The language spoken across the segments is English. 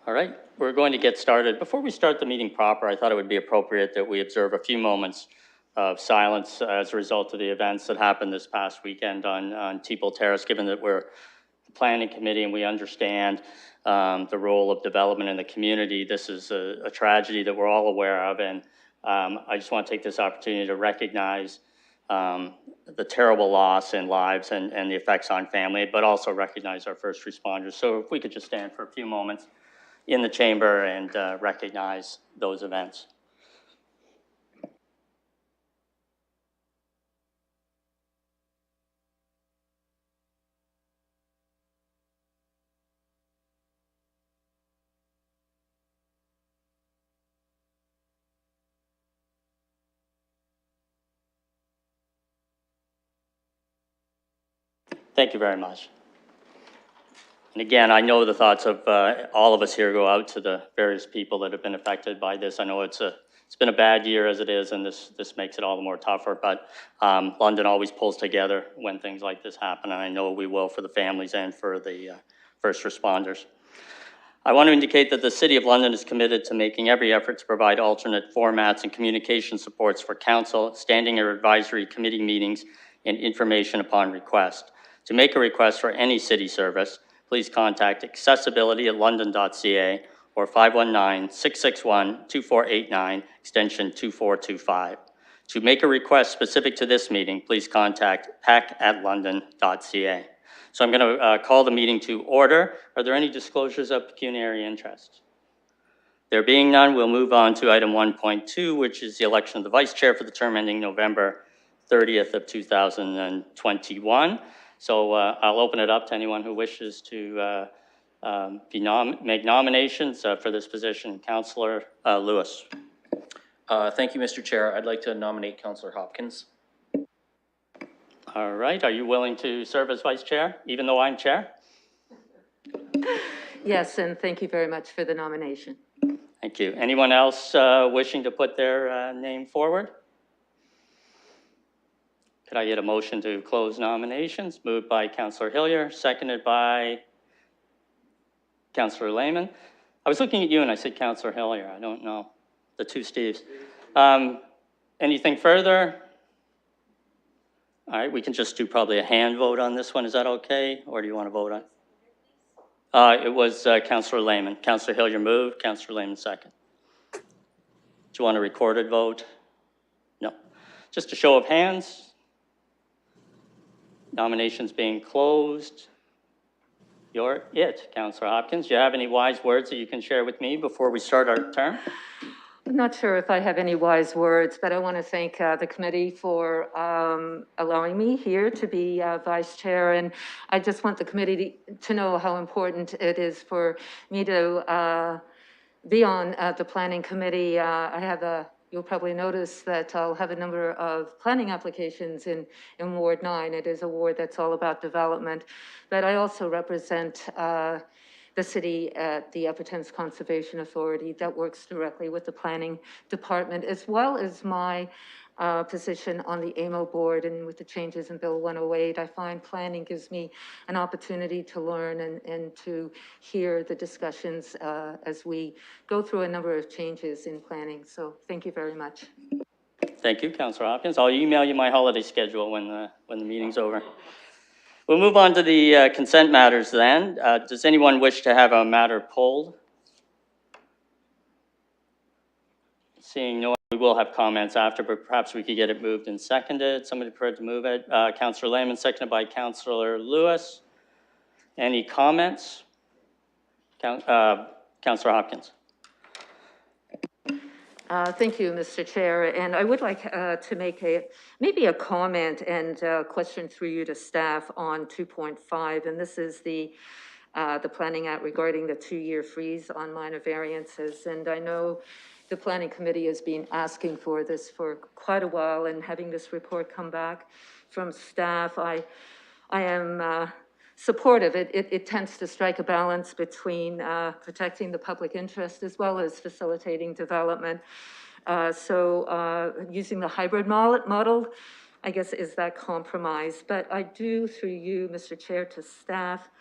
All right, we're going to get started. Before we start the meeting proper, I thought it would be appropriate that we observe a few moments of silence as a result of the events that happened this past weekend on Teeple Terrace, given that we're the planning committee and we understand the role of development in the community. This is a tragedy that we're all aware of, and I just want to take this opportunity to recognize the terrible loss in lives and the effects on family, but also recognize our first responders. So if we could just stand for a few moments in the chamber and recognize those events. Thank you very much. And again, I know the thoughts of all of us here go out to the various people that have been affected by this. I know it's been a bad year as it is, and this makes it all the more tougher, but London always pulls together when things like this happen, and I know we will for the families and for the first responders. I want to indicate that the City of London is committed to making every effort to provide alternate formats and communication supports for council, standing or advisory committee meetings, and information upon request. To make a request for any city service, please contact accessibility@london.ca or 519-661-2489, extension 2425. To make a request specific to this meeting, please contact pec@london.ca. So I'm going to call the meeting to order. Are there any disclosures of pecuniary interest? There being none, we'll move on to item 1.2, which is the election of the vice chair for the term ending November 30th of 2021. So I'll open it up to anyone who wishes to make nominations for this position. Councillor Lewis. Thank you, Mr. Chair. I'd like to nominate Councillor Hopkins. All right, are you willing to serve as vice chair, even though I'm chair? Yes, and thank you very much for the nomination. Thank you. Anyone else wishing to put their name forward? Could I get a motion to close nominations? Moved by Councillor Hillier, seconded by Councillor Lehman. I was looking at you and I said Councillor Hillier. I don't know. The two Steves. Anything further? All right, we can just do probably a hand vote on this one. Is that okay? Or do you want to vote on? It was Councillor Lehman. Councillor Hillier moved, Councillor Lehman second. Do you want a recorded vote? No. Just a show of hands. Nominations being closed. You're it, Councillor Hopkins. Do you have any wise words that you can share with me before we start our term? I'm not sure if I have any wise words, but I want to thank the committee for allowing me here to be vice chair. And I just want the committee to know how important it is for me to be on the planning committee. You'll probably notice that I'll have a number of planning applications in Ward 9. It is a ward that's all about development, but I also represent the city at the Upper Thames Conservation Authority that works directly with the planning department, as well as my position on the AMO board. And with the changes in Bill 108, I find planning gives me an opportunity to learn and to hear the discussions as we go through a number of changes in planning. So thank you very much. Thank you, Councillor Hopkins. I'll email you my holiday schedule when the meeting's over. We'll move on to the consent matters then. Does anyone wish to have a matter pulled? Seeing no one, we will have comments after, but perhaps we could get it moved and seconded. Somebody prepared to move it. Councillor Lehman, seconded by Councillor Lewis. Any comments? Councillor Hopkins. Thank you, Mr. Chair. And I would like to make maybe a comment and question through you to staff on 2.5. And this is the Planning Act regarding the 2-year freeze on minor variances. And I know the Planning Committee has been asking for this for quite a while, and having this report come back from staff, I am supportive. It tends to strike a balance between protecting the public interest as well as facilitating development. Using the hybrid model, I guess, is that compromise. But I do, through you, Mr. Chair, to staff,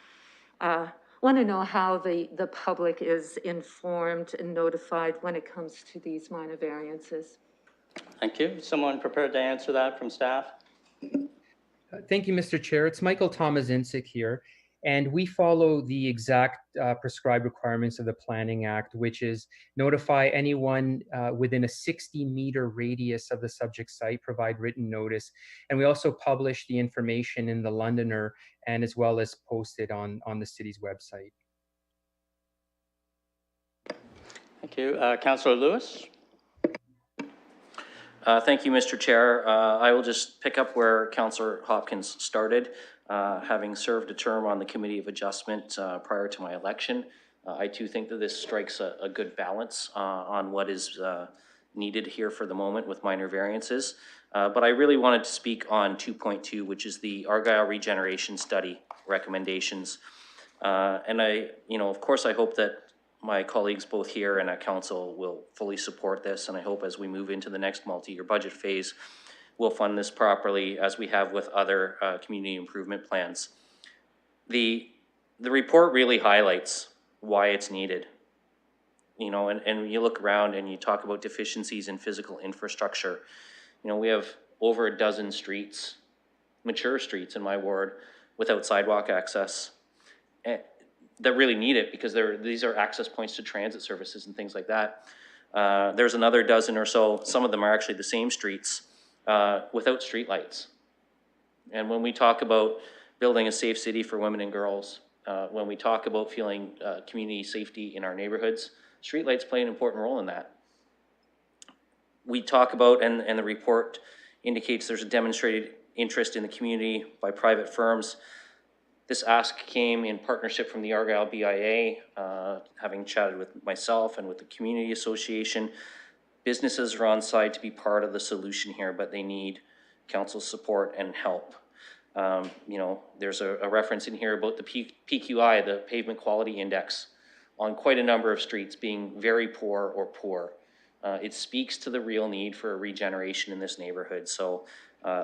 want to know how the public is informed and notified when it comes to these minor variances. Thank you. Someone prepared to answer that from staff? Thank you, Mr. Chair. It's Michael Tomazinczyk here, and we follow the exact prescribed requirements of the Planning Act, which is notify anyone within a 60-meter radius of the subject site, provide written notice, and we also publish the information in the Londoner and as well as post it on the city's website. Thank you. Councillor Lewis? Thank you, Mr. Chair. I will just pick up where Councillor Hopkins started. Having served a term on the Committee of Adjustment prior to my election, I too think that this strikes a good balance on what is needed here for the moment with minor variances. But I really wanted to speak on 2.2, which is the Argyle Regeneration Study recommendations. And of course, I hope that my colleagues both here and at council will fully support this, and I hope as we move into the next multi-year budget phase, we'll fund this properly as we have with other community improvement plans. The report really highlights why it's needed. And you look around and you talk about deficiencies in physical infrastructure. We have over a dozen streets, mature streets in my ward, without sidewalk access. That really need it because these are access points to transit services and things like that. There's another dozen or so, some of them are actually the same streets, without street lights. And when we talk about building a safe city for women and girls, when we talk about feeling community safety in our neighborhoods, street lights play an important role in that. We talk about, and the report indicates there's a demonstrated interest in the community by private firms. This ask came in partnership from the Argyle BIA, having chatted with myself and with the Community Association. Businesses are on side to be part of the solution here, but they need council's support and help. There's a reference in here about the PQI, the Pavement Quality Index, on quite a number of streets being very poor or poor. It speaks to the real need for a regeneration in this neighborhood. So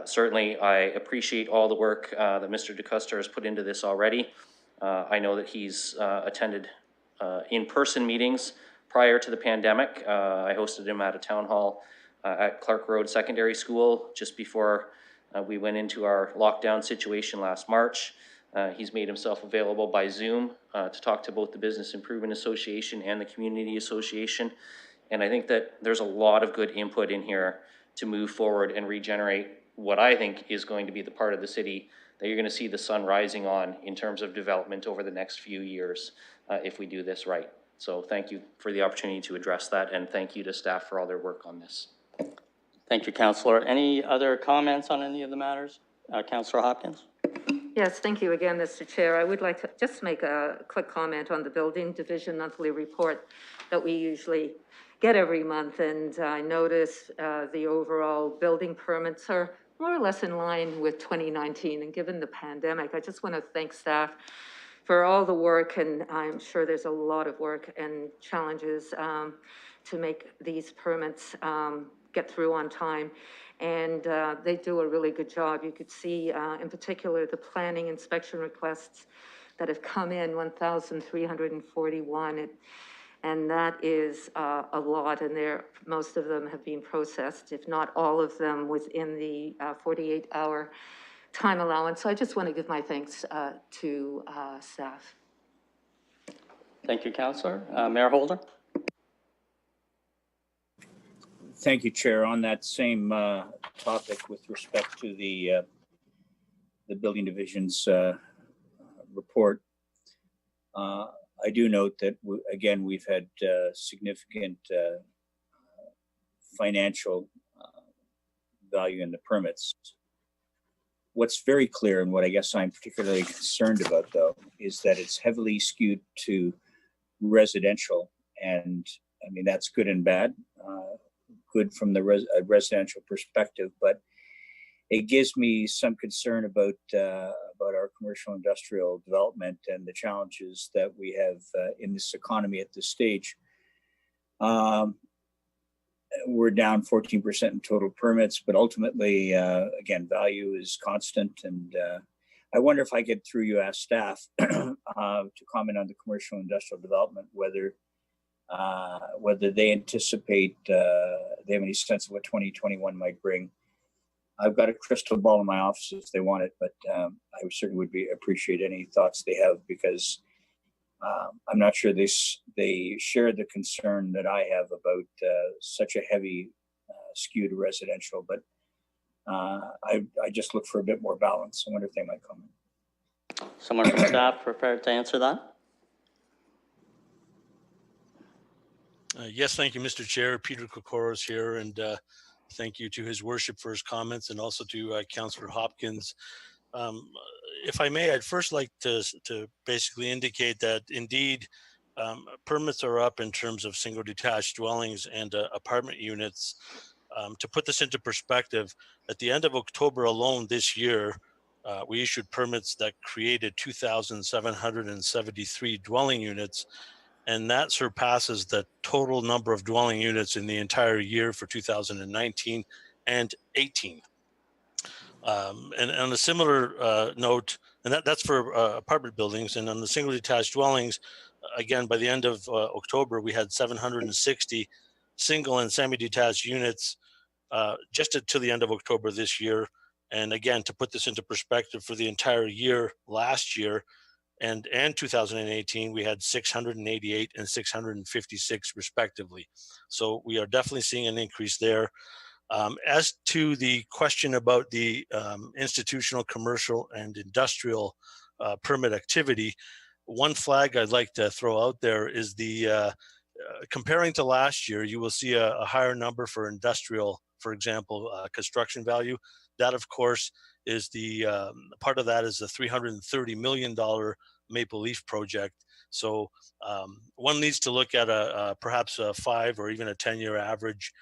certainly I appreciate all the work that Mr. DeCuster has put into this already. I know that he's attended in-person meetings prior to the pandemic. I hosted him at a town hall at Clark Road Secondary School just before we went into our lockdown situation last March. He's made himself available by Zoom to talk to both the Business Improvement Association and the Community Association. And I think that there's a lot of good input in here to move forward and regenerate what I think is going to be the part of the city that you're going to see the sun rising on in terms of development over the next few years if we do this right. So thank you for the opportunity to address that, and thank you to staff for all their work on this. Thank you, Councillor. Any other comments on any of the matters? Councillor Hopkins? Yes, thank you again, Mr. Chair. I would like to just make a quick comment on the Building Division monthly report that we usually get every month, and I notice the overall building permits are more or less in line with 2019, and given the pandemic, I just want to thank staff for all the work, and I'm sure there's a lot of work and challenges to make these permits get through on time. And they do a really good job. You could see, in particular, the planning inspection requests that have come in, 1,341. And that is a lot, and most of them have been processed, if not all of them, within the 48-hour time allowance. So I just want to give my thanks to staff. Thank you, Councillor. Mayor Holder? Thank you, Chair. On that same topic with respect to the Building Division's report, I do note that, again, we've had significant financial value in the permits. What's very clear, and what I guess I'm particularly concerned about, though, is that it's heavily skewed to residential. And I mean, that's good and bad. Good from the residential perspective, but it gives me some concern about our commercial industrial development and the challenges that we have in this economy at this stage. We're down 14% in total permits, but ultimately, again, value is constant. And I wonder if I could, through you, ask staff to comment on the commercial industrial development, whether they anticipate, they have any sense of what 2021 might bring. I've got a crystal ball in my office if they want it, but I certainly would appreciate any thoughts they have, because I'm not sure they share the concern that I have about such a heavy skew to residential, but I just look for a bit more balance. I wonder if they might comment. Someone from staff prepared to answer that? Yes, thank you, Mr. Chair. Peter Kokoros here, and thank you to His Worship for his comments, and also to Councillor Hopkins. If I may, I'd first like to basically indicate that indeed permits are up in terms of single detached dwellings and apartment units. To put this into perspective, at the end of October alone this year, we issued permits that created 2,773 dwelling units, and that surpasses the total number of dwelling units in the entire year for 2019 and 18. And on a similar note, and that's for apartment buildings, and on the single detached dwellings, again, by the end of October, we had 760 single and semi-detached units just to the end of October this year. And again, to put this into perspective, for the entire year last year and 2018, we had 688 and 656 respectively. So we are definitely seeing an increase there. As to the question about the institutional, commercial, and industrial permit activity, one flag I'd like to throw out there is the comparing to last year, you will see a higher number for industrial, for example, construction value. That, of course, is the part of that is the $330 million Maple Leaf project. So one needs to look at perhaps a 5 or even a 10-year average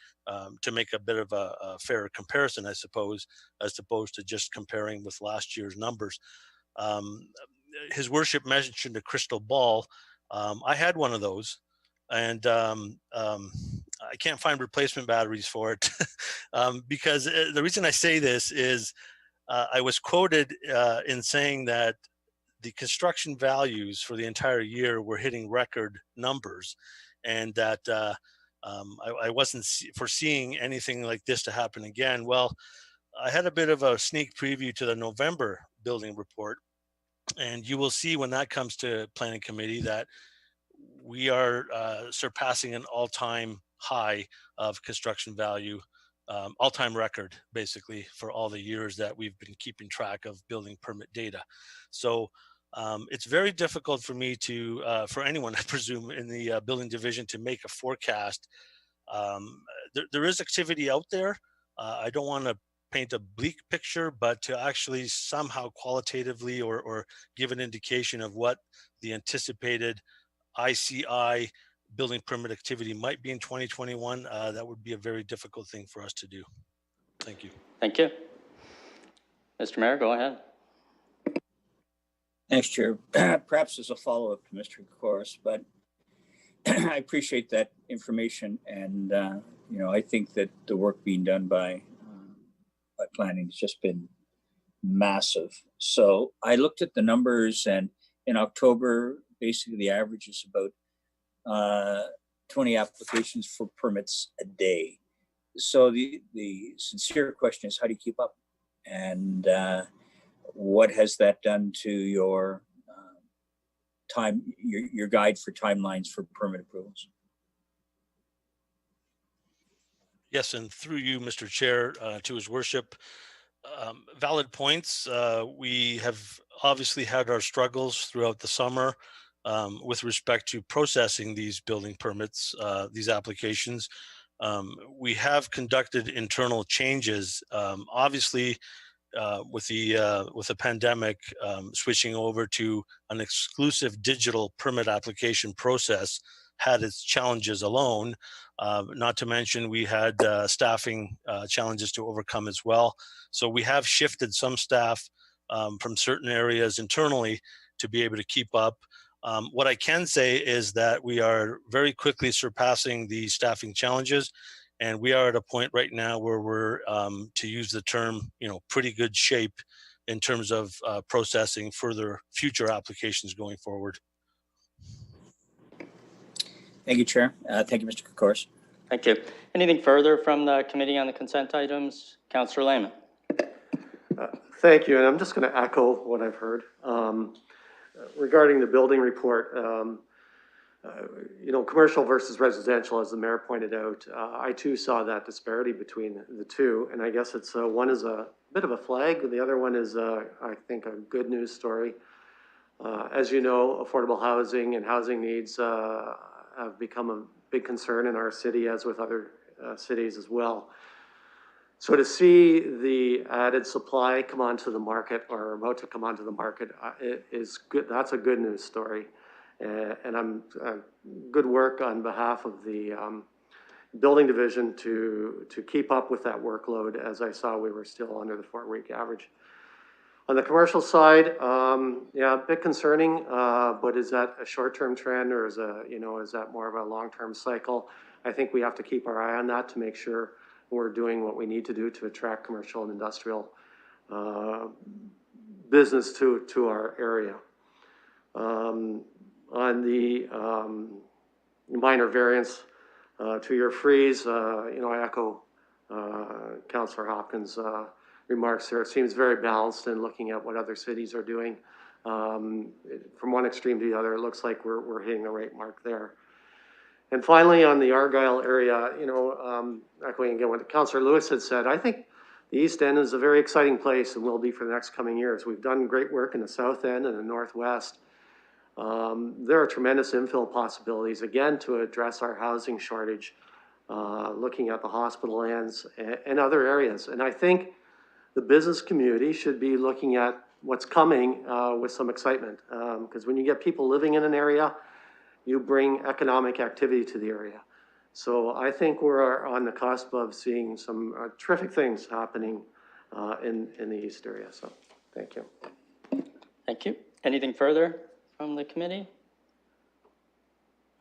to make a bit of a fairer comparison, I suppose, as opposed to just comparing with last year's numbers. His Worship mentioned a crystal ball. I had one of those, and I can't find replacement batteries for it because the reason I say this is I was quoted in saying that the construction values for the entire year were hitting record numbers, and that I wasn't foreseeing anything like this to happen again. Well, I had a bit of a sneak preview to the November building report, and you will see when that comes to Planning Committee that we are surpassing an all-time high of construction value, all-time record, basically, for all the years that we've been keeping track of building permit data. So it's very difficult for me to, for anyone, I presume, in the building division to make a forecast. There is activity out there. I don't want to paint a bleak picture, but to actually somehow qualitatively or give an indication of what the anticipated ICI building permit activity might be in 2021, that would be a very difficult thing for us to do. Thank you. Thank you. Mr. Mayor, go ahead. Thanks, Chair. Perhaps as a follow-up to Mr. Kokoros, but I appreciate that information, and I think that the work being done by planning has just been massive. So I looked at the numbers, and in October, basically the average is about 20 applications for permits a day. So the sincere question is, how do you keep up? And what has that done to your your guide for timelines for permit approvals? Yes, and through you, Mr. Chair, to His Worship, valid points. We have obviously had our struggles throughout the summer with respect to processing these building permits, these applications. We have conducted internal changes, obviously, with the pandemic, switching over to an exclusive digital permit application process had its challenges alone. Not to mention we had staffing challenges to overcome as well. So we have shifted some staff from certain areas internally to be able to keep up. What I can say is that we are very quickly surpassing the staffing challenges, and we are at a point right now where we're, to use the term, pretty good shape in terms of processing further future applications going forward. Thank you, Chair. Thank you, Mr. Kokoris. Thank you. Anything further from the committee on the consent items? Councillor Lehman. Thank you, and I'm just going to echo what I've heard. Regarding the building report, you know, commercial versus residential, as the mayor pointed out, I too saw that disparity between the two, and I guess it's one is a bit of a flag, the other one is, I think, a good news story. As you know, affordable housing and housing needs have become a big concern in our city, as with other cities as well. So to see the added supply come onto the market, or about to come onto the market, it is good. That's a good news story, and I'm good work on behalf of the building division to keep up with that workload. As I saw, we were still under the 4-week average. On the commercial side, yeah, a bit concerning, but is that a short-term trend, or is that more of a long-term cycle? I think we have to keep our eye on that to make sure we're doing what we need to do to attract commercial and industrial business to our area. On the minor variance, 2-year freeze, you know, I echo Councillor Hopkins' remarks there. It seems very balanced in looking at what other cities are doing. From one extreme to the other, it looks like we're hitting the right mark there. And finally, on the Argyle area, you know, echoing again what Councillor Lewis had said, I think the East End is a very exciting place and will be for the next coming years. We've done great work in the South End and the Northwest. There are tremendous infill possibilities, again, to address our housing shortage, looking at the hospital lands and other areas. And I think the business community should be looking at what's coming with some excitement, because when you get people living in an area, you bring economic activity to the area. So I think we're on the cusp of seeing some terrific things happening in the East area. So thank you. Thank you. Anything further from the committee?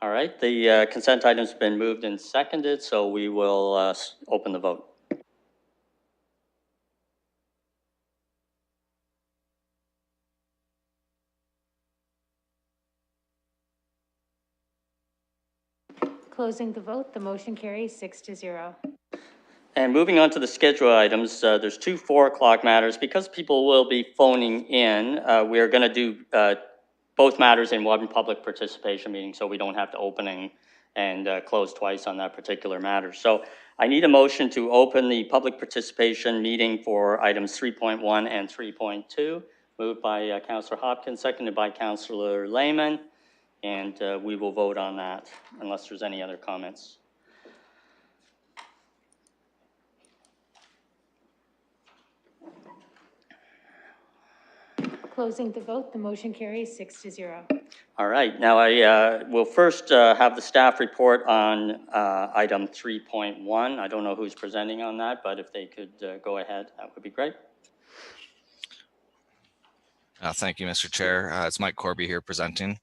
All right, the consent item's been moved and seconded, so we will open the vote. Closing the vote, the motion carries 6-0. And moving on to the schedule items, there's 2 4 o'clock matters. Because people will be phoning in, we're going to do both matters in one public participation meeting, so we don't have to open and close twice on that particular matter. So I need a motion to open the public participation meeting for items 3.1 and 3.2, moved by Councillor Hopkins, seconded by Councillor Lehman. And we will vote on that unless there's any other comments. Closing the vote, the motion carries 6-0. All right, now I will first have the staff report on item 3.1. I don't know who's presenting on that, but if they could go ahead, that would be great. Thank you, Mr. Chair. It's Mike Corby here presenting.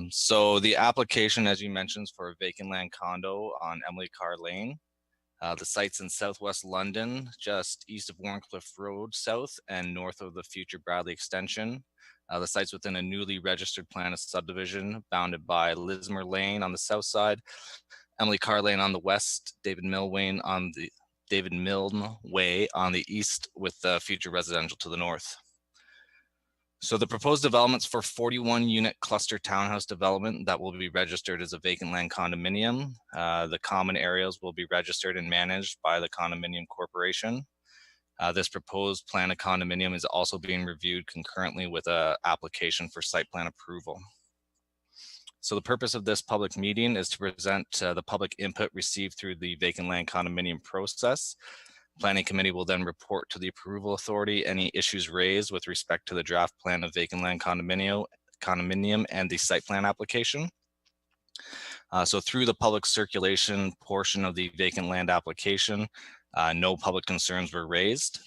So the application, as you mentioned, is for a vacant land condo on Emily Carr Lane. The site's in southwest London, just east of Warncliffe Road South and north of the future Bradley extension. The site's within a newly registered plan of subdivision bounded by Lismer Lane on the south side, Emily Carr Lane on the west, David Milne Way on the east, with the future residential to the north. So the proposed developments for 41-unit cluster townhouse development that will be registered as a vacant land condominium. The common areas will be registered and managed by the condominium corporation. This proposed plan of condominium is also being reviewed concurrently with an application for site plan approval. So the purpose of this public meeting is to present the public input received through the vacant land condominium process. Planning Committee will then report to the Approval Authority any issues raised with respect to the draft plan of vacant land condominium and the site plan application. So through the public circulation portion of the vacant land application, no public concerns were raised.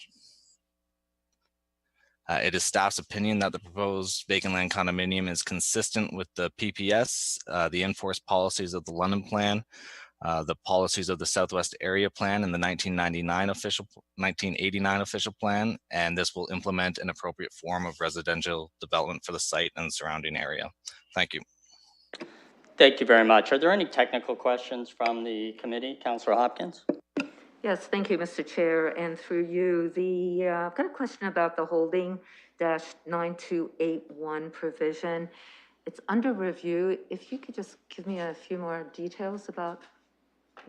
It is staff's opinion that the proposed vacant land condominium is consistent with the PPS, the enforced policies of the London Plan, the policies of the Southwest Area Plan and the 1989 official plan, and this will implement an appropriate form of residential development for the site and the surrounding area. Thank you. Thank you very much. Are there any technical questions from the committee? Councillor Hopkins? Yes, thank you, Mr. Chair, and through you, I've got a question about the holding-9281 provision. It's under review. If you could just give me a few more details about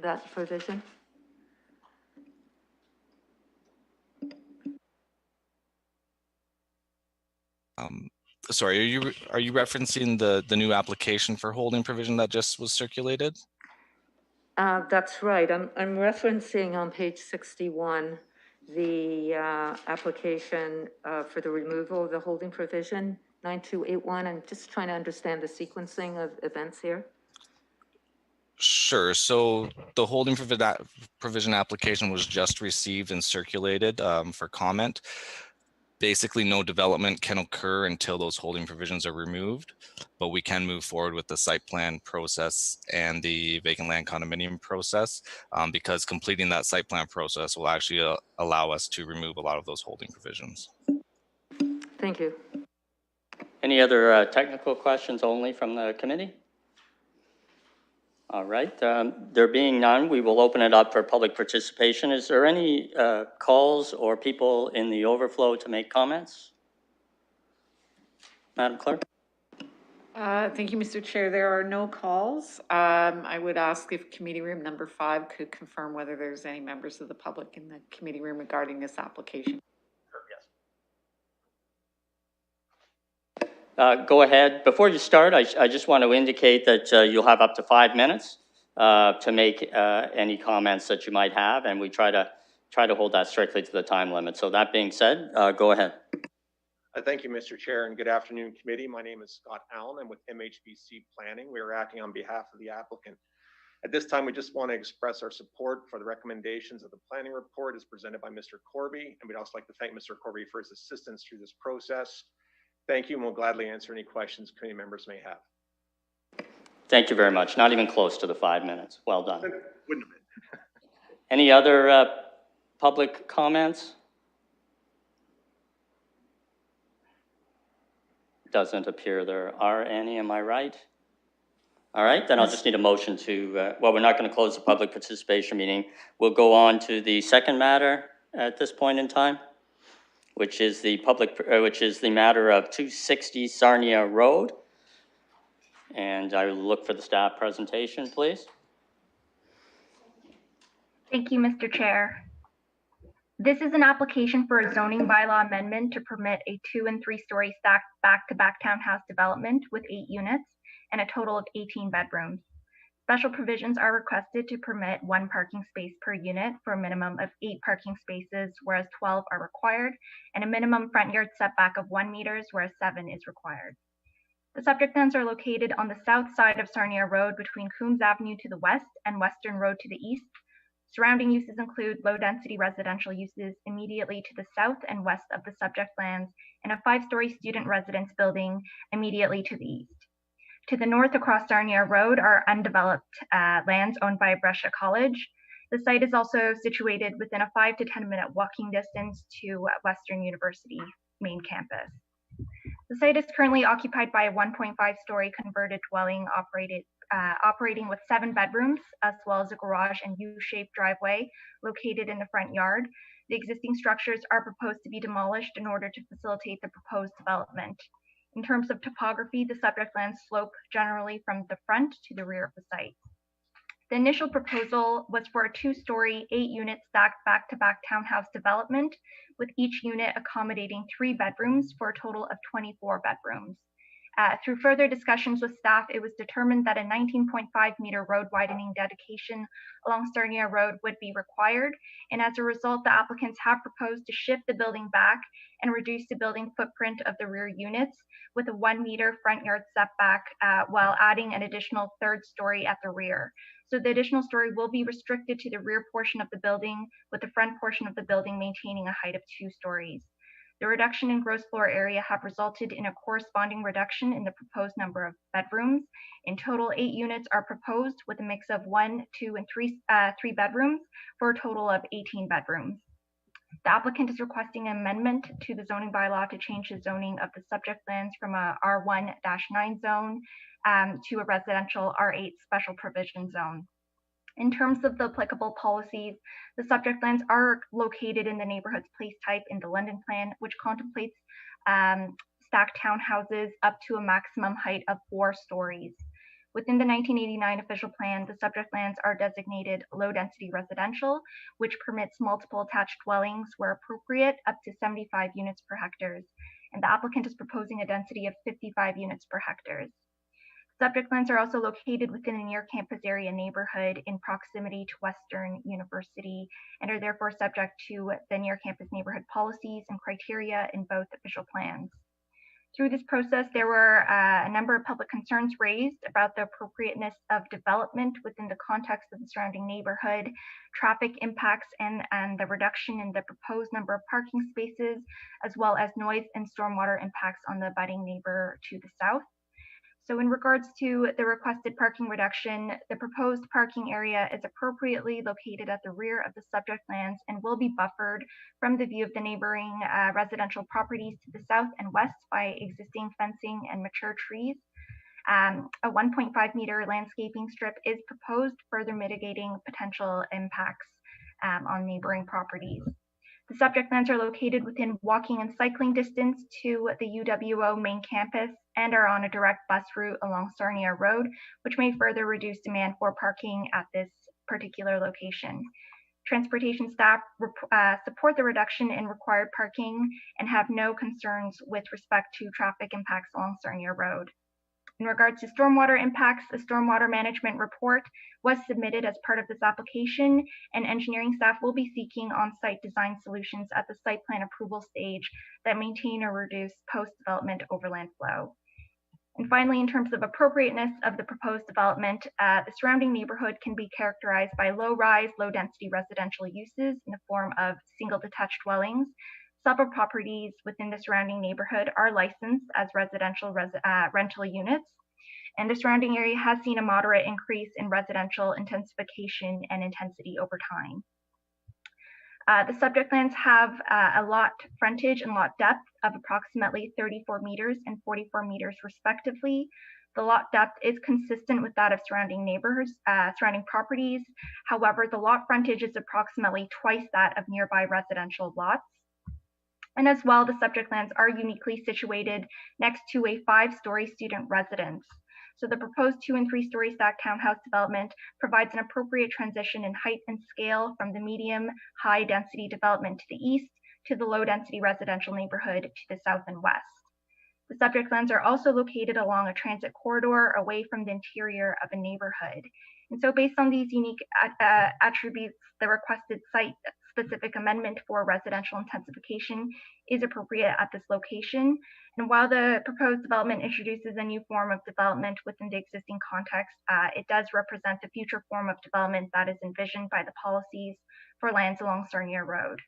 that provision. Sorry, are you referencing the new application for holding provision that just was circulated? That's right. I'm referencing on page 61 the application for the removal of the holding provision 9281. I'm just trying to understand the sequencing of events here. Sure. So the holding provision application was just received and circulated for comment. Basically, no development can occur until those holding provisions are removed, but we can move forward with the site plan process and the vacant land condominium process because completing that site plan process will actually allow us to remove a lot of those holding provisions. Thank you. Any other technical questions only from the committee? All right, there being none, we will open it up for public participation. Is there any calls or people in the overflow to make comments? Madam Clerk? Thank you, Mr. Chair. There are no calls. I would ask if committee room number 5 could confirm whether there's any members of the public in the committee room regarding this application. Go ahead. Before you start, I just want to indicate that you'll have up to 5 minutes to make any comments that you might have, and we try to hold that strictly to the time limit. So that being said, go ahead. Thank you, Mr. Chair, and good afternoon, committee. My name is Scott Allen. I'm with MHBC Planning. We are acting on behalf of the applicant. At this time, we just want to express our support for the recommendations of the planning report as presented by Mr. Corby, and we'd also like to thank Mr. Corby for his assistance through this process. Thank you, and we'll gladly answer any questions committee members may have. Thank you very much. Not even close to the 5 minutes. Well done. Wouldn't have been. Any other public comments? Doesn't appear there are any, am I right? All right, then I'll just need a motion to, well, we're not going to close the public participation meeting. We'll go on to the second matter at this point in time, which is the matter of 260 Sarnia Road. And I will look for the staff presentation, please. Thank you, Mr. Chair. This is an application for a zoning bylaw amendment to permit a 2- and 3-story stacked back-to-back townhouse development with 8 units and a total of 18 bedrooms. Special provisions are requested to permit 1 parking space per unit for a minimum of 8 parking spaces, whereas 12 are required, and a minimum front yard setback of 1 meter, whereas 7 is required. The subject lands are located on the south side of Sarnia Road between Coombs Avenue to the west and Western Road to the east. Surrounding uses include low-density residential uses immediately to the south and west of the subject lands and a 5-story student residence building immediately to the east. To the north across Sarnia Road are undeveloped lands owned by Brescia College. The site is also situated within a 5 to 10-minute walking distance to Western University main campus. The site is currently occupied by a 1.5-story converted dwelling operating with 7 bedrooms, as well as a garage and U-shaped driveway located in the front yard. The existing structures are proposed to be demolished in order to facilitate the proposed development. In terms of topography, the subject lands slope generally from the front to the rear of the site. The initial proposal was for a 2-story, 8-unit stacked back-to-back townhouse development, with each unit accommodating 3 bedrooms for a total of 24 bedrooms. Through further discussions with staff, it was determined that a 19.5-meter road widening dedication along Sarnia Road would be required, and as a result, the applicants have proposed to shift the building back and reduce the building footprint of the rear units with a 1-meter front yard setback while adding an additional 3rd story at the rear. So the additional story will be restricted to the rear portion of the building, with the front portion of the building maintaining a height of 2 stories. The reduction in gross floor area have resulted in a corresponding reduction in the proposed number of bedrooms. In total, 8 units are proposed with a mix of 1, 2, and 3 bedrooms for a total of 18 bedrooms. The applicant is requesting an amendment to the zoning bylaw to change the zoning of the subject lands from a R1-9 zone to a residential R8 special provision zone. In terms of the applicable policies, the subject lands are located in the neighborhood's place type in the London Plan, which contemplates stacked townhouses up to a maximum height of 4 stories. Within the 1989 official plan, the subject lands are designated low-density residential, which permits multiple attached dwellings where appropriate, up to 75 units per hectare, and the applicant is proposing a density of 55 units per hectare. Subject lands are also located within a near campus area neighborhood in proximity to Western University and are therefore subject to the near campus neighborhood policies and criteria in both official plans. Through this process, there were a number of public concerns raised about the appropriateness of development within the context of the surrounding neighborhood, traffic impacts, and the reduction in the proposed number of parking spaces, as well as noise and stormwater impacts on the abutting neighbor to the south. So in regards to the requested parking reduction, the proposed parking area is appropriately located at the rear of the subject lands and will be buffered from the view of the neighboring residential properties to the south and west by existing fencing and mature trees. A 1.5 meter landscaping strip is proposed, further mitigating potential impacts on neighboring properties. The subject lands are located within walking and cycling distance to the UWO main campus and are on a direct bus route along Sarnia Road, which may further reduce demand for parking at this particular location. Transportation staff support the reduction in required parking and have no concerns with respect to traffic impacts along Sarnia Road. In regards to stormwater impacts, a stormwater management report was submitted as part of this application, and engineering staff will be seeking on-site design solutions at the site plan approval stage that maintain or reduce post-development overland flow. And finally, in terms of appropriateness of the proposed development, the surrounding neighborhood can be characterized by low-rise, low-density residential uses in the form of single detached dwellings. Several properties within the surrounding neighborhood are licensed as residential rental units, and the surrounding area has seen a moderate increase in residential intensification and intensity over time. The subject lands have a lot frontage and lot depth of approximately 34 meters and 44 meters respectively. The lot depth is consistent with that of surrounding neighbors, surrounding properties. However, the lot frontage is approximately twice that of nearby residential lots. And as well, the subject lands are uniquely situated next to a 5-story student residence. So the proposed 2- and 3-story stacked townhouse development provides an appropriate transition in height and scale from the medium high density development to the east to the low density residential neighborhood to the south and west. The subject lands are also located along a transit corridor away from the interior of a neighborhood. And so based on these unique attributes, the requested site-specific amendment for residential intensification is appropriate at this location. And while the proposed development introduces a new form of development within the existing context, it does represent the future form of development that is envisioned by the policies for lands along Sarnia Road.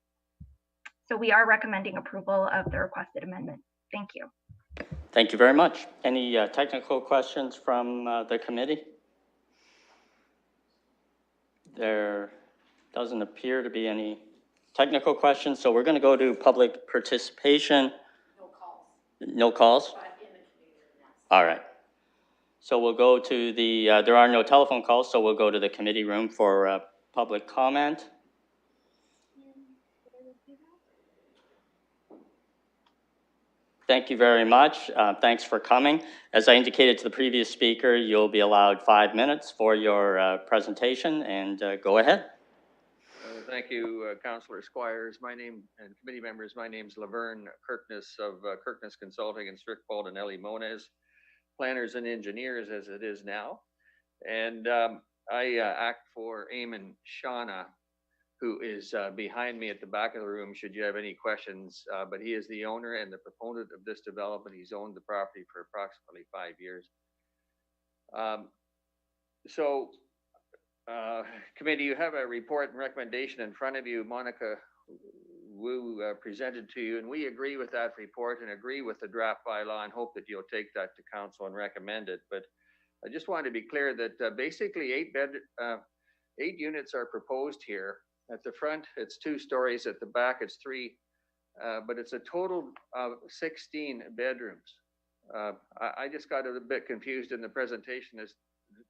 So we are recommending approval of the requested amendment. Thank you. Thank you very much. Any technical questions from the committee? There doesn't appear to be any technical questions, so we're going to go to public participation. No calls. No calls? All right. So we'll go to the, there are no telephone calls, so we'll go to the committee room for public comment. Thank you very much. Thanks for coming. As I indicated to the previous speaker, you'll be allowed 5 minutes for your presentation, and go ahead. Thank you, Councillor Squires. My name and committee members, my name is Laverne Kirkness of Kirkness Consulting and Strickbald and Ellie Moniz, planners and engineers as it is now. And I act for Eamon Shauna, who is behind me at the back of the room, should you have any questions. But he is the owner and the proponent of this development. He's owned the property for approximately 5 years. Committee, you have a report and recommendation in front of you. Monica Wu presented to you, and we agree with that report and agree with the draft bylaw and hope that you'll take that to council and recommend it. But I just want to be clear that basically 8 units are proposed here. At the front, it's 2 stories. At the back, it's 3, but it's a total of 16 bedrooms. I just got a bit confused in the presentation as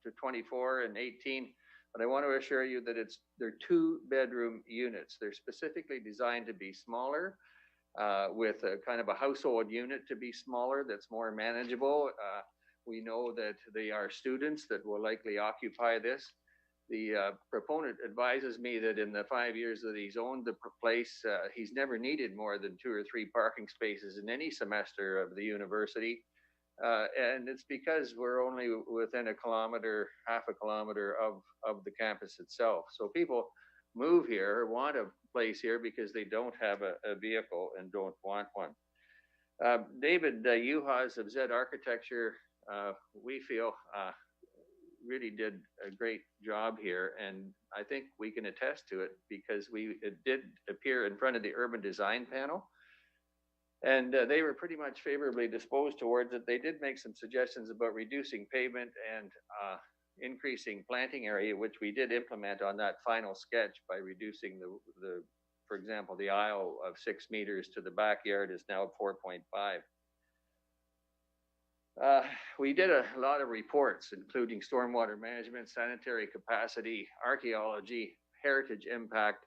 to 24 and 18, but I want to assure you that they're 2-bedroom units. They're specifically designed to be smaller, with a kind of a household unit to be smaller that's more manageable. We know that they are students that will likely occupy this. The proponent advises me that in the 5 years that he's owned the place, he's never needed more than 2 or 3 parking spaces in any semester of the university. And it's because we're only within a kilometer, half a kilometer of the campus itself. So people move here, want a place here because they don't have a vehicle and don't want one. David Uhas of Zed Architecture, we feel really did a great job here, and I think we can attest to it because it did appear in front of the urban design panel, and they were pretty much favorably disposed towards it. They did make some suggestions about reducing pavement and increasing planting area, which we did implement on that final sketch by reducing for example, the aisle of 6 meters to the backyard is now 4.5. We did a lot of reports, including stormwater management, sanitary capacity, archaeology, heritage impact,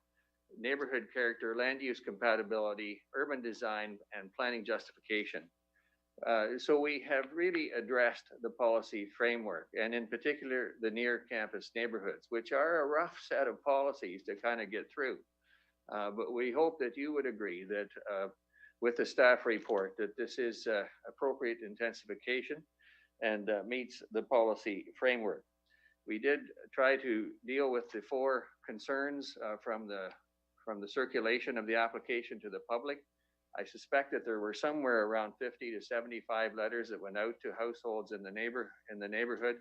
neighborhood character, land use compatibility, urban design, and planning justification. So we have really addressed the policy framework, and in particular, the near campus neighborhoods, which are a rough set of policies to kind of get through. But we hope that you would agree that with the staff report that this is appropriate intensification and meets the policy framework. We did try to deal with the 4 concerns from the circulation of the application to the public. I suspect that there were somewhere around 50 to 75 letters that went out to households in the neighborhood.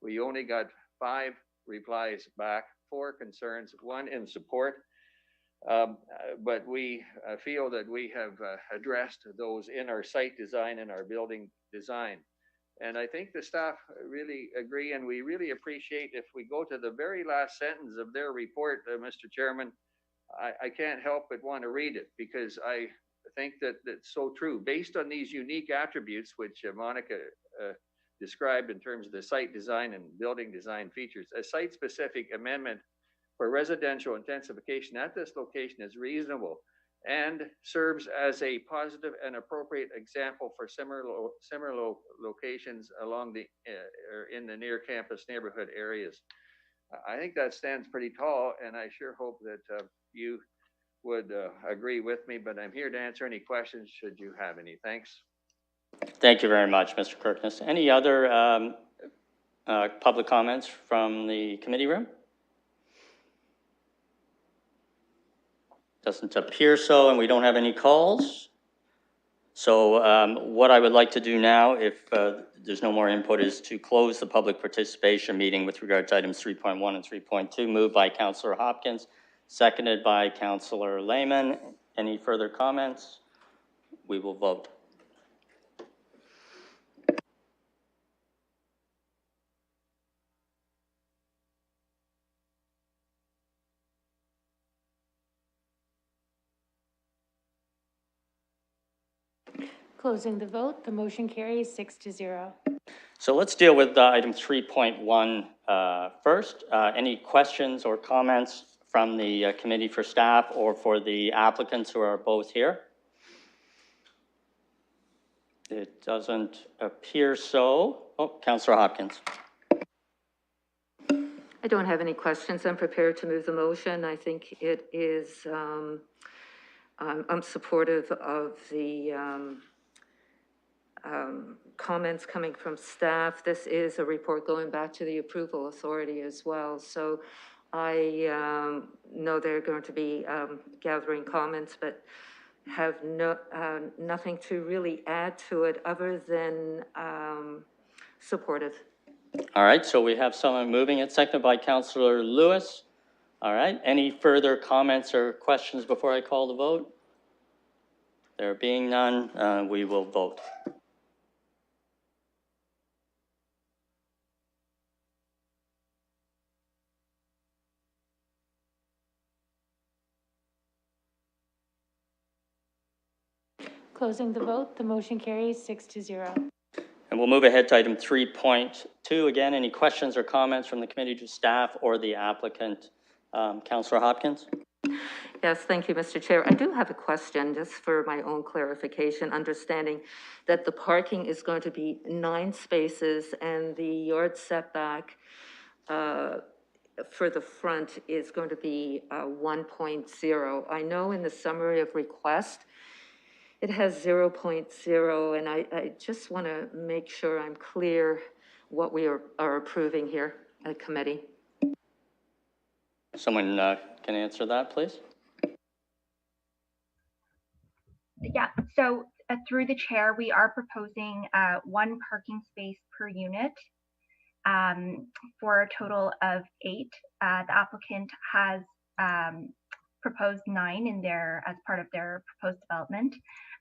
We only got 5 replies back, 4 concerns, 1 in support. But we feel that we have addressed those in our site design and our building design. And I think the staff really agree, and we really appreciate if we go to the very last sentence of their report, Mr. Chairman, I can't help but want to read it because I think that it's so true. Based on these unique attributes, which Monica described in terms of the site design and building design features, a site-specific amendment for residential intensification at this location is reasonable and serves as a positive and appropriate example for similar locations along in the near campus neighborhood areas. I think that stands pretty tall, and I sure hope that you would agree with me, but I'm here to answer any questions should you have any. Thanks. Thank you very much, Mr. Kirkness. Any other public comments from the committee room? Doesn't appear so, and we don't have any calls. So what I would like to do now, if there's no more input, is to close the public participation meeting with regard to items 3.1 and 3.2, moved by Councillor Hopkins, seconded by Councillor Lehman. Any further comments? We will vote. Closing the vote, the motion carries 6-0. So let's deal with item 3.1 first. Any questions or comments from the committee for staff or for the applicants who are both here? It doesn't appear so. Oh, Councillor Hopkins. I don't have any questions. I'm prepared to move the motion. I think it is, I'm supportive of the comments coming from staff. This is a report going back to the approval authority as well. So I know they're going to be gathering comments, but have nothing to really add to it other than supportive. All right, so we have someone moving it, seconded by Councillor Lewis. All right, any further comments or questions before I call the vote? There being none, we will vote. Closing the vote, the motion carries 6-0. And we'll move ahead to item 3.2. Again, any questions or comments from the committee to staff or the applicant? Councillor Hopkins? Yes, thank you, Mr. Chair. I do have a question just for my own clarification, understanding that the parking is going to be 9 spaces and the yard setback for the front is going to be 1.0. I know in the summary of request, it has 0.0, and I just want to make sure I'm clear what we are approving here at committee. Someone can answer that, please? Yeah, so through the chair, we are proposing 1 parking space per unit for a total of 8. The applicant has proposed 9 in their as part of their proposed development.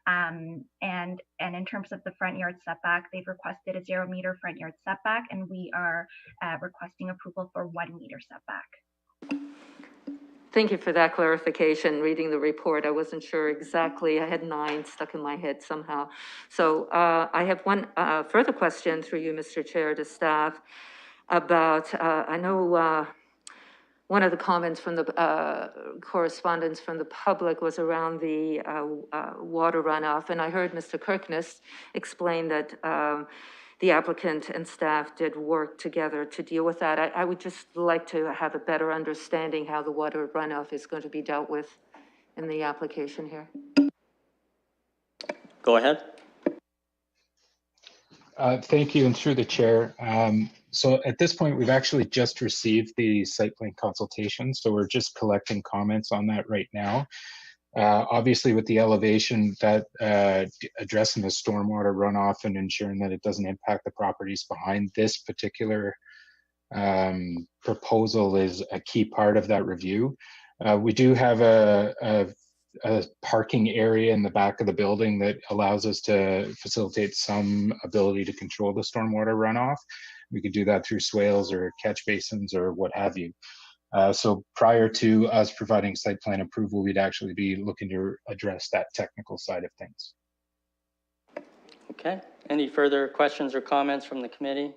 And in terms of the front yard setback, they've requested a 0-meter front yard setback, and we are requesting approval for 1 meter setback. Thank you for that clarification. Reading the report, I wasn't sure exactly. I had 9 stuck in my head somehow. So I have one further question through you, Mr. Chair, to staff about, I know one of the comments from the correspondence from the public was around the water runoff. And I heard Mr. Kirkness explain that the applicant and staff did work together to deal with that. I would just like to have a better understanding how the water runoff is going to be dealt with in the application here. Go ahead. Thank you, and through the chair. So at this point, we've actually just received the site plan consultation, so we're just collecting comments on that right now. Obviously, with the elevation, that addressing the stormwater runoff and ensuring that it doesn't impact the properties behind this particular proposal is a key part of that review. We do have a parking area in the back of the building that allows us to facilitate some ability to control the stormwater runoff. We could do that through swales or catch basins or what have you. So prior to us providing site plan approval, we'd actually be looking to address that technical side of things. Okay. Any further questions or comments from the committee?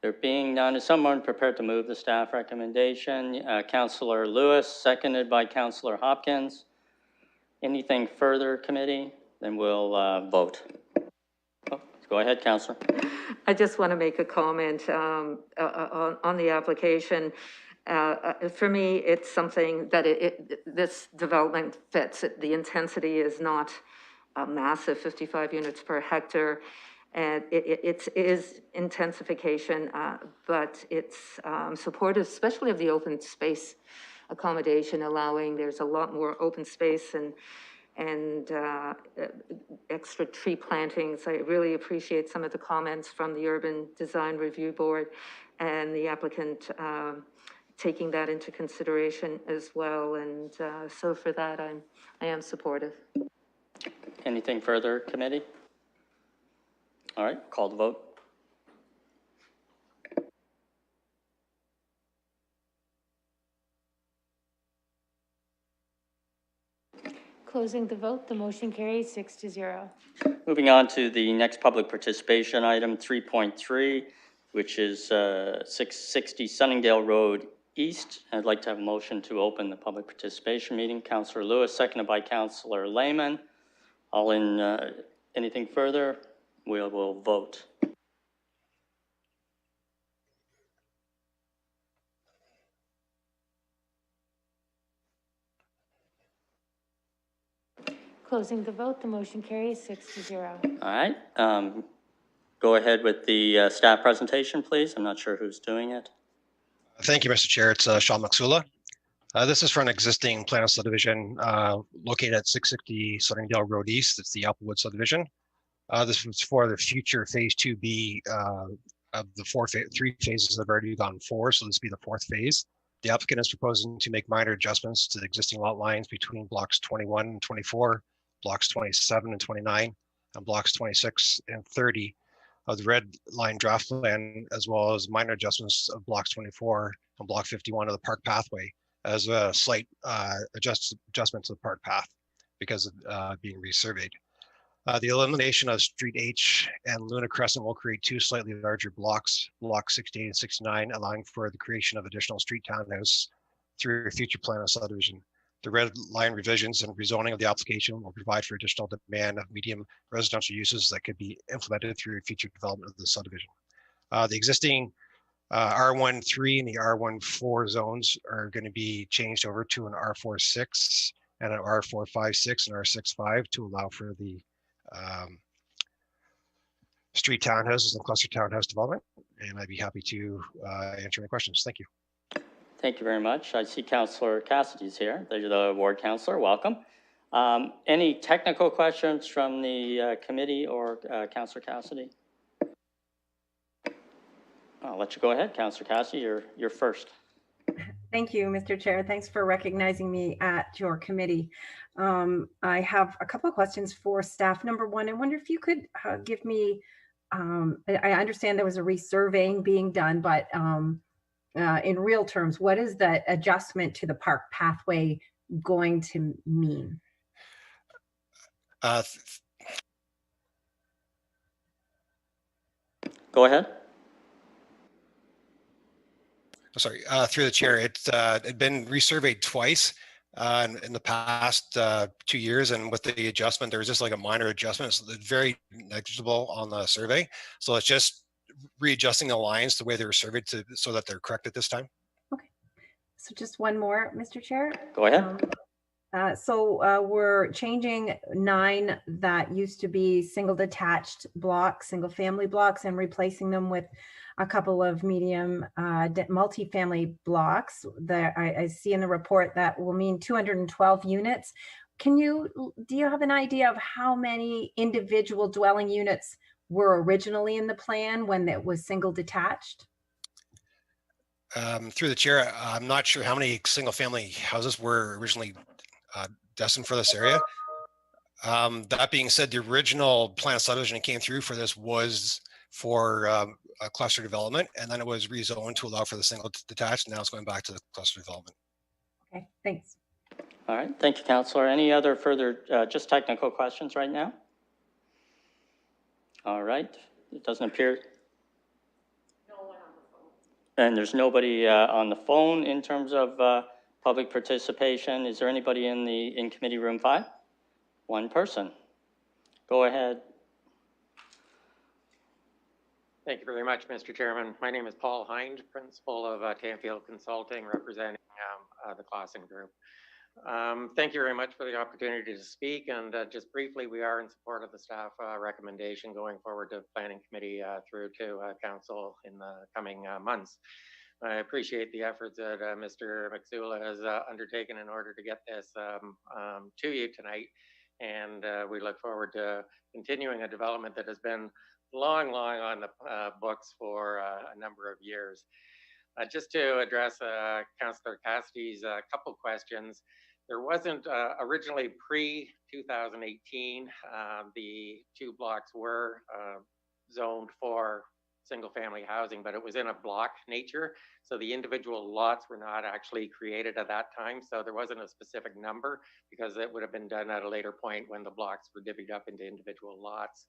There being none, is someone prepared to move the staff recommendation? Councillor Lewis, seconded by Councillor Hopkins. Anything further, committee? Then we'll vote. Oh, go ahead, Councillor. I just want to make a comment on the application. For me, it's something that this development fits. The intensity is not a massive 55 units per hectare. And it is intensification, but it's supportive, especially of the open space accommodation, there's a lot more open space and extra tree plantings. I really appreciate some of the comments from the Urban Design Review Board and the applicant taking that into consideration as well. And so for that, I am supportive. Anything further, committee? All right, call the vote. Closing the vote, the motion carries 6-0. Moving on to the next public participation item, 3.3, which is 660 Sunningdale Road East. I'd like to have a motion to open the public participation meeting. Councillor Lewis, seconded by Councillor Lehman. All in, anything further? We will vote. Closing the vote, the motion carries 6-0. All right. Go ahead with the staff presentation, please. I'm not sure who's doing it. Thank you, Mr. Chair. It's Sean Maxula. This is for an existing plan of subdivision located at 660 Sunningdale Road East. It's the Applewood subdivision. This was for the future phase 2B of the 3 phases that have already gone 4. So this will be the 4th phase. The applicant is proposing to make minor adjustments to the existing lot lines between blocks 21 and 24 blocks 27 and 29, and blocks 26 and 30 of the red line draft plan, as well as minor adjustments of blocks 24 and block 51 of the park pathway as a slight adjustment to the park path because of being resurveyed. The elimination of Street H and Luna Crescent will create two slightly larger blocks, Block 68 and 69, allowing for the creation of additional street townhouse through a future plan of subdivision. The red line revisions and rezoning of the application will provide for additional demand of medium residential uses that could be implemented through future development of the subdivision. The existing R13 and the R14 zones are going to be changed over to an R46 and an R456 and R65 to allow for the street townhouses and cluster townhouse development. And I'd be happy to answer any questions. Thank you. Thank you very much. I see Councillor Cassidy's here. They're the ward councillor. Welcome. Any technical questions from the committee or Councillor Cassidy? I'll let you go ahead, Councillor Cassidy. You're first. Thank you, Mr. Chair. Thanks for recognizing me at your committee. I have a couple of questions for staff. Number one, I wonder if you could give me, I understand there was a resurveying being done, but in real terms, what is the adjustment to the park pathway going to mean? Go ahead. Sorry, through the chair, it had been resurveyed twice in the past 2 years, and with the adjustment, there was just like a minor adjustment. So it's very negligible on the survey. So it's just readjusting the lines the way they were surveyed so that they're correct at this time. Okay. So just one more, Mr. Chair. Go ahead. We're changing 9 that used to be single detached blocks, single family blocks, and replacing them with a couple of medium multifamily blocks that I see in the report that will mean 212 units. Do you have an idea of how many individual dwelling units were originally in the plan when it was single detached? Through the chair, I'm not sure how many single family houses were originally destined for this area. That being said, the original plan of subdivision that came through for this was for a cluster development, and then it was rezoned to allow for the single detached. Now it's going back to the cluster development. Okay, thanks. All right, thank you, Councillor. Any other further just technical questions right now? All right, it doesn't appear. No one on the phone. And there's nobody on the phone in terms of public participation. Is there anybody in committee room 5? One person. Go ahead. Thank you very much, Mr. Chairman. My name is Paul Hind, principal of Tanfield Consulting, representing the Clausen Group. Thank you very much for the opportunity to speak. And just briefly, we are in support of the staff recommendation going forward to Planning Committee through to Council in the coming months. I appreciate the efforts that Mr. Maxula has undertaken in order to get this to you tonight. And we look forward to continuing a development that has been long on the books for a number of years. Just to address Councillor Cassidy's couple questions, there wasn't originally pre-2018, the 2 blocks were zoned for single family housing, but it was in a block nature. So the individual lots were not actually created at that time. So there wasn't a specific number because it would have been done at a later point when the blocks were divvied up into individual lots.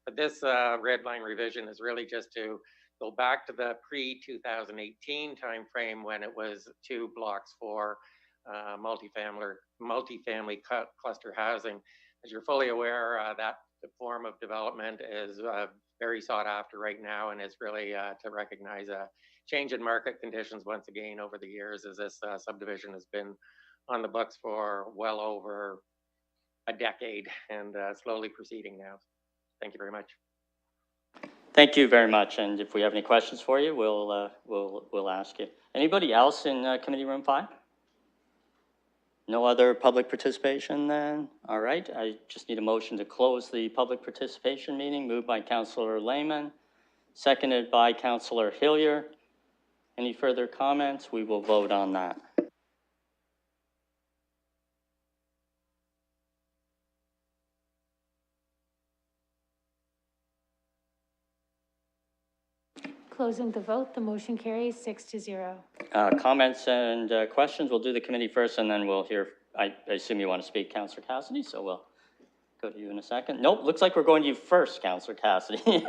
But this red line revision is really just to go back to the pre-2018 timeframe when it was 2 blocks for multifamily cluster housing. As you're fully aware, that form of development is very sought after right now, and it's really to recognize a change in market conditions once again over the years, as this subdivision has been on the books for well over a decade and slowly proceeding now. Thank you very much. Thank you very much. And if we have any questions for you, we'll ask you. Anybody else in committee room 5? No other public participation then? All right, I just need a motion to close the public participation meeting, moved by Councillor Lehman, seconded by Councillor Hillier. Any further comments? We will vote on that. Closing the vote, the motion carries 6-0. Comments and questions, we'll do the committee first, and then we'll hear, I assume you want to speak, Councillor Cassidy, so we'll go to you in a second. Nope, looks like we're going to you first, Councillor Cassidy.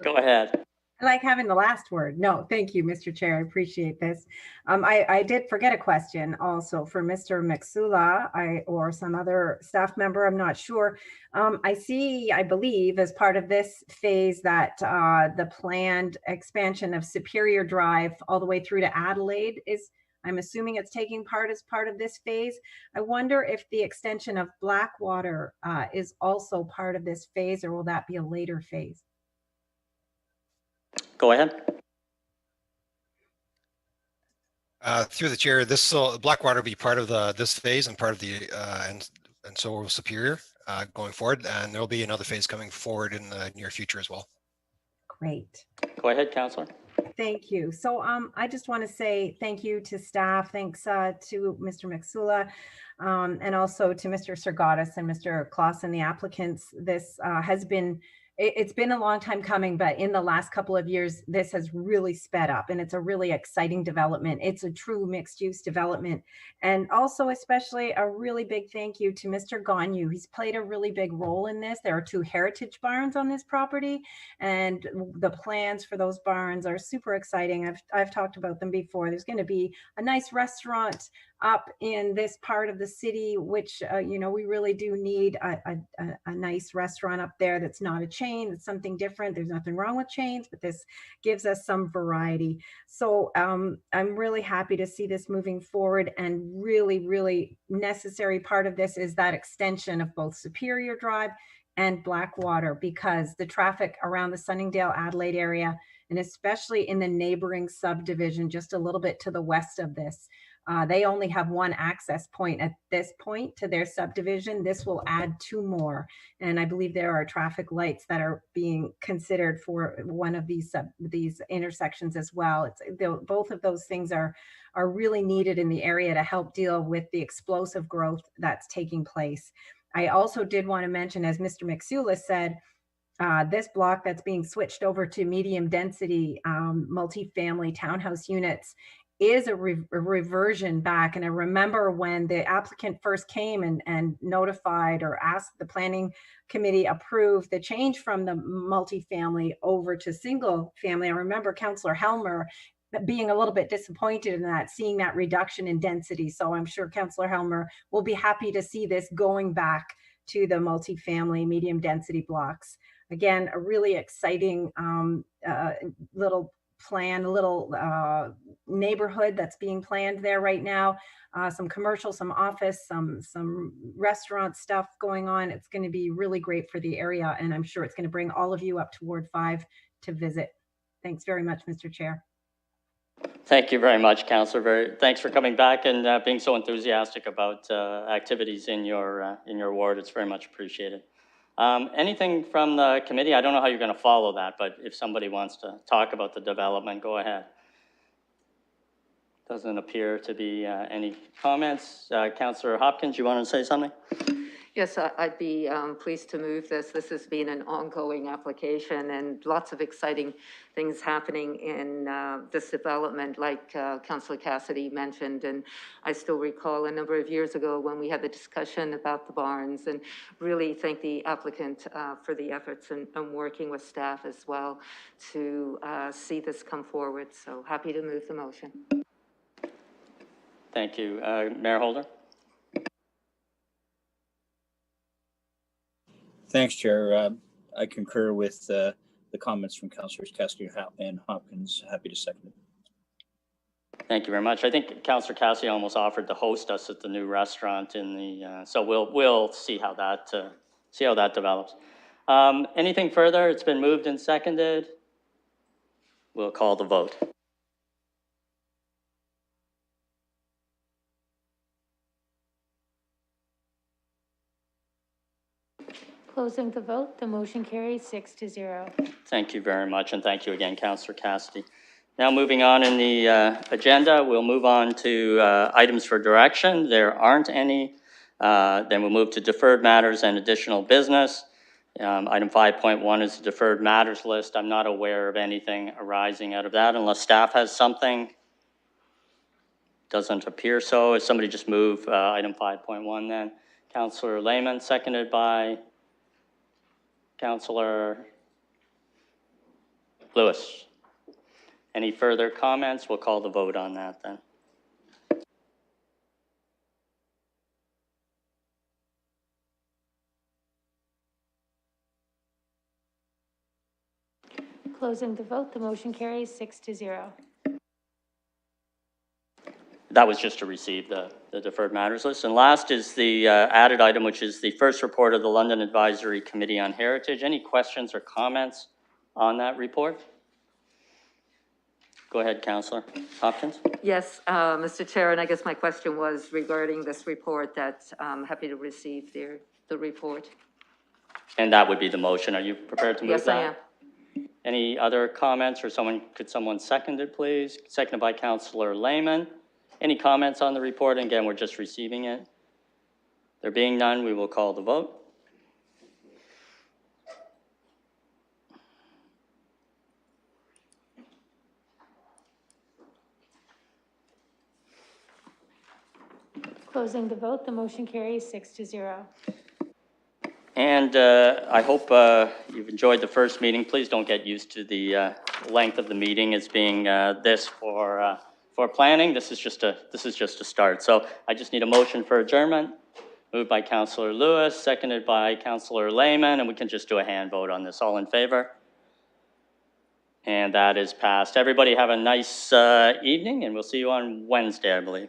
Go ahead. I like having the last word. No, thank you, Mr. Chair. I appreciate this. I did forget a question also for Mr. Mixula or some other staff member, I'm not sure. I believe, as part of this phase that the planned expansion of Superior Drive all the way through to Adelaide is, I'm assuming it's taking part as part of this phase. I wonder if the extension of Blackwater is also part of this phase, or will that be a later phase? Go ahead. Through the chair, this Blackwater will be part of this phase and part of the and so will Superior going forward, and there will be another phase coming forward in the near future as well. Great. Go ahead, Councillor. Thank you. So I just want to say thank you to staff. Thanks to Mr. Mixula and also to Mr. Sergatis and Mr. Clausen, the applicants. This has been, it's been a long time coming, but in the last couple of years, this has really sped up, and it's a really exciting development. It's a true mixed use development. And also especially a really big thank you to Mr. Gonyu. He's played a really big role in this. There are 2 heritage barns on this property, and the plans for those barns are super exciting. I've talked about them before. There's going to be a nice restaurant up in this part of the city, which, you know, we really do need a nice restaurant up there that's not a chain, it's something different. There's nothing wrong with chains, but this gives us some variety. So I'm really happy to see this moving forward, and really necessary part of this is that extension of both Superior Drive and Blackwater, because the traffic around the Sunningdale Adelaide area, and especially in the neighboring subdivision just a little bit to the west of this, they only have 1 access point at this point to their subdivision. This will add 2 more. And I believe there are traffic lights that are being considered for one of these intersections as well. Both of those things are really needed in the area to help deal with the explosive growth that's taking place. I also did want to mention, as Mr. Mixula said, this block that's being switched over to medium density multifamily townhouse units is a reversion back. And I remember when the applicant first came and notified or asked the planning committee approve the change from the multifamily over to single family. I remember Councillor Helmer being a little bit disappointed in that, seeing that reduction in density. So I'm sure Councillor Helmer will be happy to see this going back to the multifamily medium density blocks. Again, a really exciting little plan, a little neighborhood that's being planned there right now. Some commercial, some office, some restaurant stuff going on. It's going to be really great for the area, and I'm sure it's going to bring all of you up to Ward 5 to visit. Thanks very much, Mr. Chair. Thank you very much, Councillor. Thanks for coming back and being so enthusiastic about activities in your ward. It's very much appreciated. Anything from the committee? I don't know how you're going to follow that, but if somebody wants to talk about the development, go ahead. Doesn't appear to be any comments. Councillor Hopkins, you want to say something? Yes, I'd be pleased to move this. This has been an ongoing application, and lots of exciting things happening in this development, like Councillor Cassidy mentioned. And I still recall a number of years ago when we had the discussion about the barns, and really thank the applicant for the efforts and working with staff as well to see this come forward. So happy to move the motion. Thank you. Mayor Holder? Thanks, Chair. I concur with the comments from Councillors Cassidy and Hopkins. Happy to second it. Thank you very much. I think Councillor Cassidy almost offered to host us at the new restaurant in the. So we'll see how that develops. Anything further? It's been moved and seconded. We'll call the vote. Closing the vote, the motion carries 6-0. Thank you very much, and thank you again, Councillor Cassidy. Now moving on in the agenda, we'll move on to items for direction. There aren't any. Then we'll move to deferred matters and additional business. Item 5.1 is the deferred matters list. I'm not aware of anything arising out of that unless staff has something. Doesn't appear so. If somebody just move item 5.1 then. Councillor Lehman, seconded by Councillor Lewis. Any further comments? We'll call the vote on that then. Closing the vote, the motion carries 6-0. That was just to receive the deferred matters list. And last is the added item, which is the first report of the London Advisory Committee on Heritage. Any questions or comments on that report? Go ahead, Councillor Hopkins. Yes, Mr. Chair, and I guess my question was regarding this report that I'm happy to receive the report. And that would be the motion. Are you prepared to move Yes, that? I am. Any other comments or could someone second it, please? Seconded by Councillor Lehman. Any comments on the report? And again, we're just receiving it. There being none, we will call the vote. Closing the vote, the motion carries 6-0. And I hope you've enjoyed the first meeting. Please don't get used to the length of the meeting as being this for planning. This is just a start. So I just need a motion for adjournment. Moved by Councillor Lewis, seconded by Councillor Lehman, and we can just do a hand vote on this. All in favor? And that is passed. Everybody have a nice evening, and we'll see you on Wednesday, I believe.